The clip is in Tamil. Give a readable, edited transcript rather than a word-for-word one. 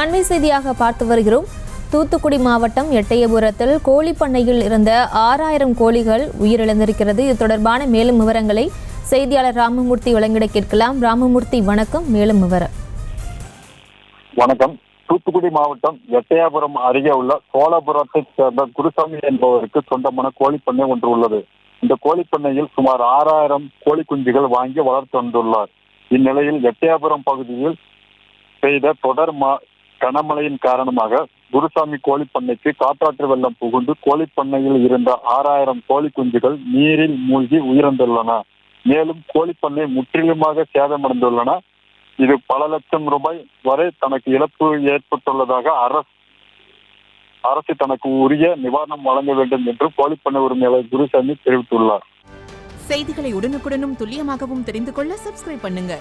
அண்மை செய்தியாக பார்த்து வருகிறோம். தூத்துக்குடி மாவட்டம் எட்டயபுரத்தில் கோழி பண்ணையில் இருந்த 6000 கோழிகள் உயிரிழந்திருக்கிறது. இது தொடர்பான மேலும் விவரங்களை செய்தியாளர் ராமமூர்த்தி வழங்கிட கேட்கலாம். ராமமூர்த்தி, வணக்கம். மேலும் விவரம். வணக்கம். தூத்துக்குடி மாவட்டம் எட்டயபுரம் அருகே உள்ள சோழபுரத்தைச் சேர்ந்த குருசாமி என்பவருக்கு சொந்தமான கோழிப்பண்ணை ஒன்று உள்ளது. இந்த கோழிப்பண்ணையில் சுமார் 6000 கோழி குஞ்சுகள் வாங்கி வளர்த்து வந்துள்ளார். இந்நிலையில் எட்டயபுரம் பகுதியில் பெய்த தொடர் கனமழையின் காரணமாக குருசாமி கோழிப்பண்ணைக்கு காற்றாற்று வெள்ளம் புகுந்து கோழிப்பண்ணையில் இருந்த 6000 கோழி குஞ்சுகள் நீரில் மூழ்கி உயிரிழந்துள்ளன. மேலும் கோழிப்பண்ணை முற்றிலுமாக சேதமடைந்துள்ளன. இது பல லட்சம் ரூபாய் வரை தனக்கு இழப்பு ஏற்பட்டுள்ளதாக அரசு தனக்கு உரிய நிவாரணம் வழங்க வேண்டும் என்று கோழிப்பண்ணை உரிமையாளர் குருசாமி தெரிவித்துள்ளார். செய்திகளை உடனுக்குடனும் துல்லியமாகவும் தெரிந்து கொள்ள சப்ஸ்கிரைப் பண்ணுங்க.